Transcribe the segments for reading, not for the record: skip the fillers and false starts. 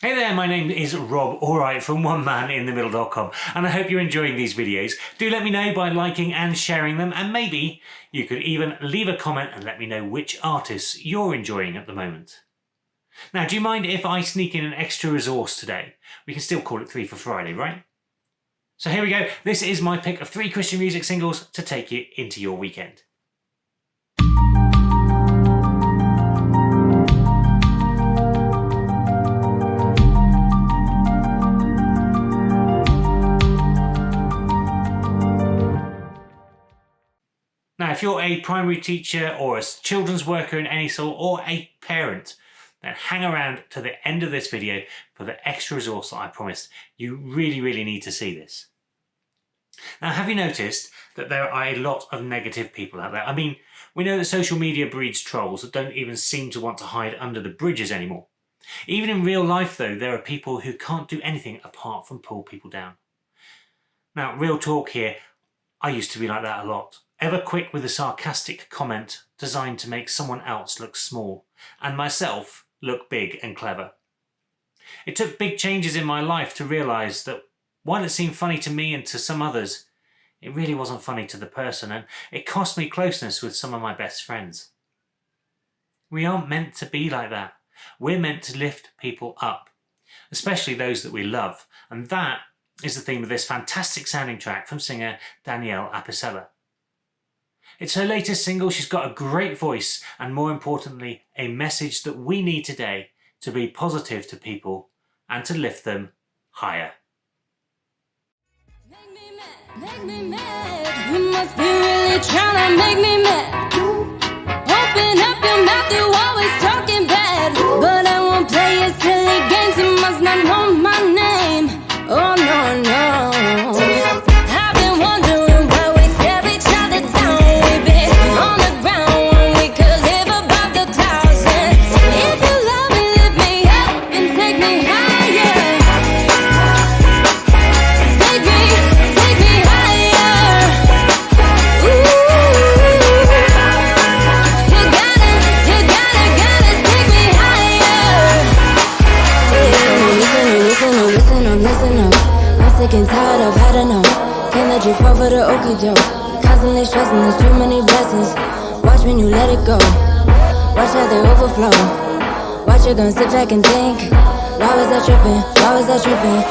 Hey there, my name is Rob Allwright from OneManInTheMiddle.com, and I hope you're enjoying these videos. Do let me know by liking and sharing them, and maybe you could even leave a comment and let me know which artists you're enjoying at the moment. Now, do you mind if I sneak in an extra resource today? We can still call it 3 for Friday, right? So here we go. This is my pick of 3 Christian music singles to take you into your weekend. Now, if you're a primary teacher or a children's worker in any sort or a parent, then hang around to the end of this video for the extra resource that I promised. You really need to see this. Now, have you noticed that there are a lot of negative people out there? I mean, we know that social media breeds trolls that don't even seem to want to hide under the bridges anymore. Even in real life, though, there are people who can't do anything apart from pull people down. Now, real talk here, I used to be like that a lot. Ever quick with a sarcastic comment designed to make someone else look small and myself look big and clever. It took big changes in my life to realise that while it seemed funny to me and to some others, it really wasn't funny to the person, and it cost me closeness with some of my best friends. We aren't meant to be like that. We're meant to lift people up, especially those that we love, and that is the theme of this fantastic sounding track from singer Danielle Apicella. It's her latest single. She's got a great voice and, more importantly, a message that we need today to be positive to people and to lift them higher. Make me mad. You must be really trying to make me mad. Open up your mouth, you always talking bad. But I won't play your silly games, you must not know my name. Oh no, no. I've been wondering why we tear each other down. We've been on the ground when we could live above the clouds. And if you love me, lift me up and take me higher. Take me higher. Ooh, you gotta take me higher. Listen up. I'm sick and tired of had enough. Can't let you fall for the okie doke. Constantly stressing, there's too many blessings. Watch when you let it go. Watch how they overflow. Watch you gonna sit back and think, why was I tripping? Why was I tripping?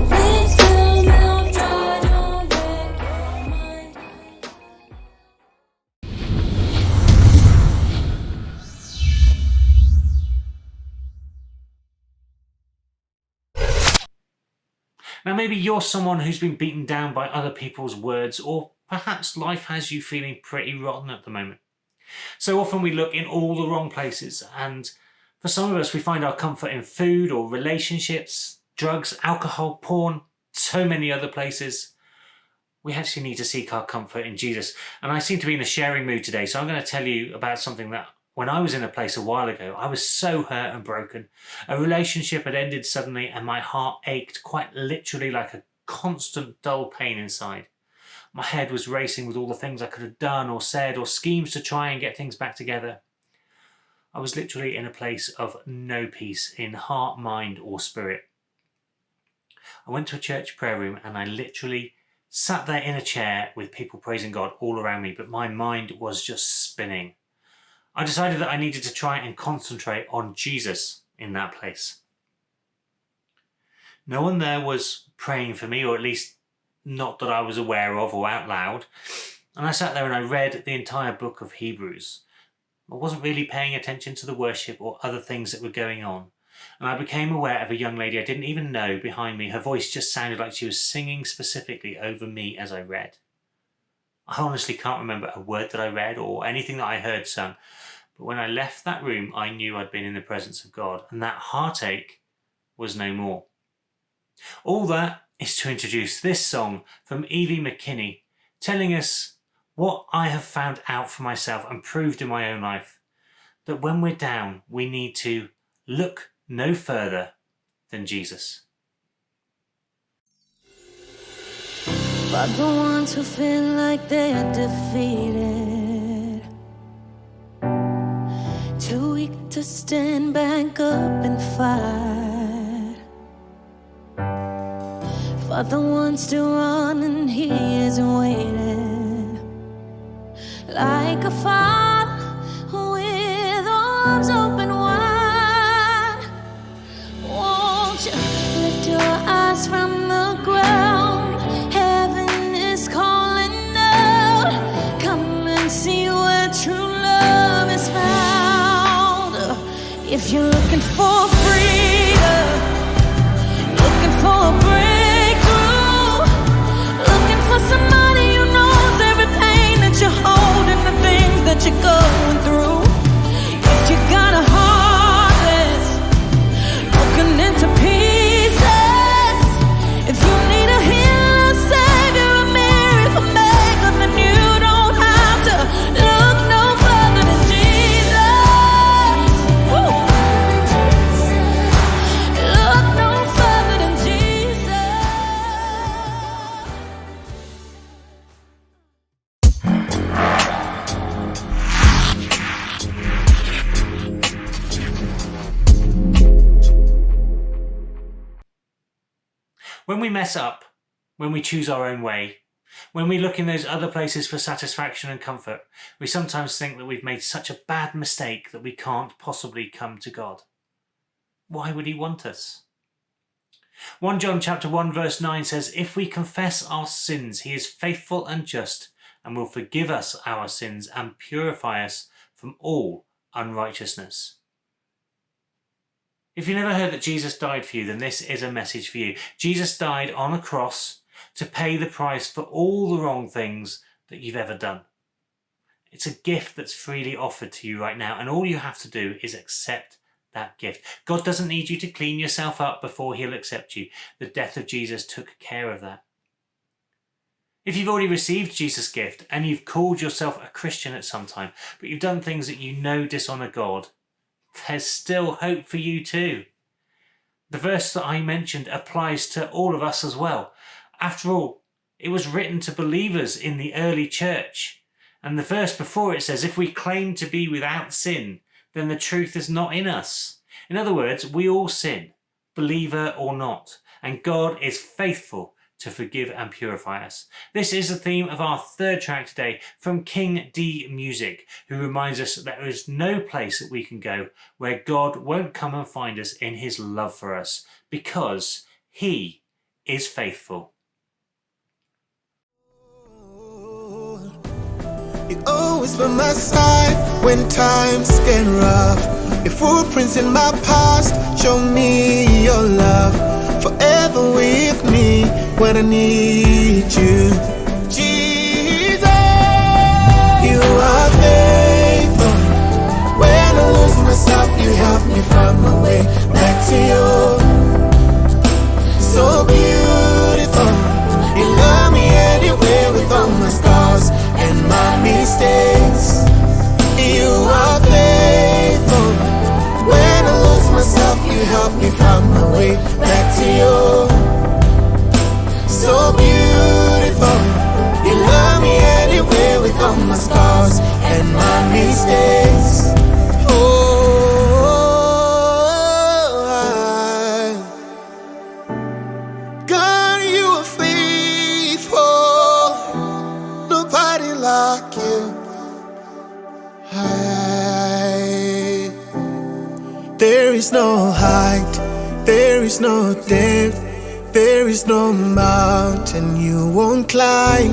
Please tell me I'm trying, don't wreck your mind. Now, maybe you're someone who's been beaten down by other people's words, or perhaps life has you feeling pretty rotten at the moment. So often we look in all the wrong places, and for some of us we find our comfort in food or relationships, drugs, alcohol, porn, so many other places. We actually need to seek our comfort in Jesus. And I seem to be in a sharing mood today, so I'm going to tell you about something that when I was in a place a while ago, I was so hurt and broken. A relationship had ended suddenly and my heart ached, quite literally, like a constant dull pain inside. My head was racing with all the things I could have done or said or schemes to try and get things back together. I was literally in a place of no peace in heart, mind or spirit. I went to a church prayer room and I literally sat there in a chair with people praising God all around me, but my mind was just spinning. I decided that I needed to try and concentrate on Jesus in that place. No one there was praying for me, or at least not that I was aware of or out loud. And I sat there and I read the entire book of Hebrews. I wasn't really paying attention to the worship or other things that were going on. And I became aware of a young lady I didn't even know behind me. Her voice just sounded like she was singing specifically over me as I read. I honestly can't remember a word that I read or anything that I heard sung. But when I left that room, I knew I'd been in the presence of God, and that heartache was no more. All that is to introduce this song from Evvie McKinney, telling us what I have found out for myself and proved in my own life, that when we're down, we need to look no further than Jesus. For the ones who feel like they're defeated, too weak to stand back up and fight, are the ones to run, and he is waiting like a father with arms open wide. Won't you lift your eyes from the ground? Heaven is calling out. Come and see where true love is found. If you're looking for freedom, looking for a breakthrough, looking for somebody who knows every pain that you're holding, the things that you're going through. If you got a heart that's broken into pieces, if you need a healer, a savior, a miracle maker, then you don't have to look no further than Jesus. Woo. Look no further than Jesus. When we mess up, when we choose our own way, when we look in those other places for satisfaction and comfort, we sometimes think that we've made such a bad mistake that we can't possibly come to God. Why would he want us? 1 John chapter 1 verse 9 says, if we confess our sins, he is faithful and just and will forgive us our sins and purify us from all unrighteousness. If you've never heard that Jesus died for you, then this is a message for you. Jesus died on a cross to pay the price for all the wrong things that you've ever done. It's a gift that's freely offered to you right now, and all you have to do is accept that gift. God doesn't need you to clean yourself up before he'll accept you. The death of Jesus took care of that. If you've already received Jesus' gift and you've called yourself a Christian at some time, but you've done things that you know dishonour God, there's still hope for you too. The verse that I mentioned applies to all of us as well. After all, it was written to believers in the early church. And the verse before it says, if we claim to be without sin, then the truth is not in us. In other words, we all sin, believer or not, and God is faithful to forgive and purify us. This is the theme of our third track today from KingDMusic, who reminds us that there is no place that we can go where God won't come and find us in his love for us, because he is faithful. You're always by my side when times get rough. Your footprints in my past show me your love. Forever with me when I need you, Jesus. You are faithful. When I lose myself, you help me find my way back to you. So beautiful. You love me anyway with all my scars and my mistakes. You are faithful. When I lose myself, you help me find my way back to you. So beautiful. You love me anyway with all my scars and my mistakes. God, you are faithful. Nobody like you. There is no height, there is no depth, there is no mountain you won't climb,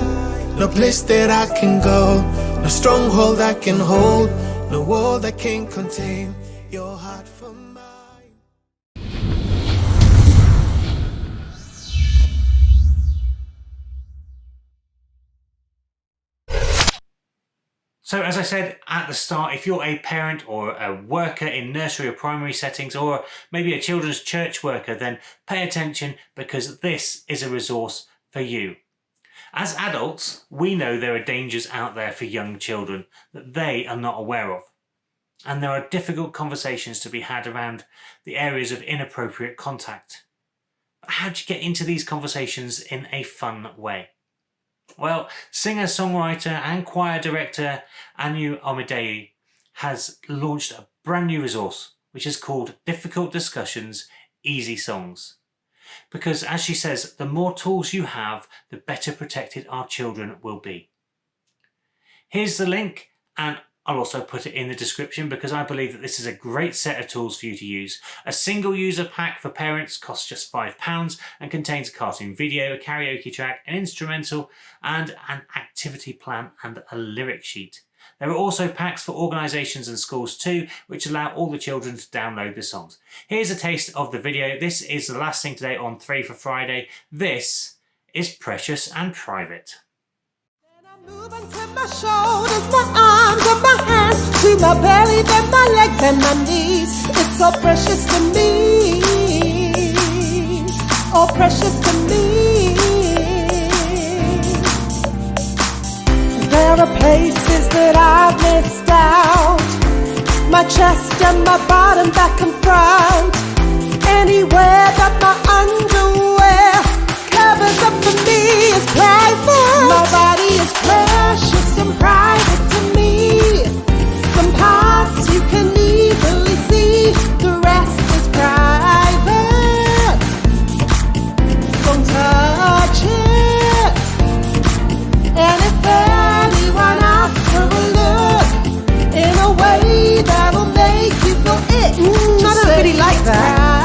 no place that I can go, no stronghold I can hold, no wall that can contain your heart for mine. So as I said at the start, if you're a parent or a worker in nursery or primary settings, or maybe a children's church worker, then pay attention, because this is a resource for you. As adults, we know there are dangers out there for young children that they are not aware of. And there are difficult conversations to be had around the areas of inappropriate contact. But how do you get into these conversations in a fun way? Well, singer, songwriter and choir director Anu Omidei has launched a brand new resource which is called Difficult Discussions, Easy Songs. Because as she says, the more tools you have, the better protected our children will be. Here's the link, and I'll also put it in the description because I believe that this is a great set of tools for you to use. A single user pack for parents costs just £5 and contains a cartoon video, a karaoke track, an instrumental, and an activity plan and a lyric sheet. There are also packs for organisations and schools too, which allow all the children to download the songs. Here's a taste of the video. This is the last thing today on 3 for Friday. This is Precious and Private. Moving to my shoulders, my arms and my hands, to my belly, then my legs and my knees. It's so precious to me, oh precious to me. There are places that I've missed out, my chest and my bottom, back and front. Anywhere that my underwear covers up for me is private. My body is precious and private to me. Some parts you can easily see, the rest is private. Don't touch it. And if anyone asks for a look in a way that'll make you go, I don't really like that.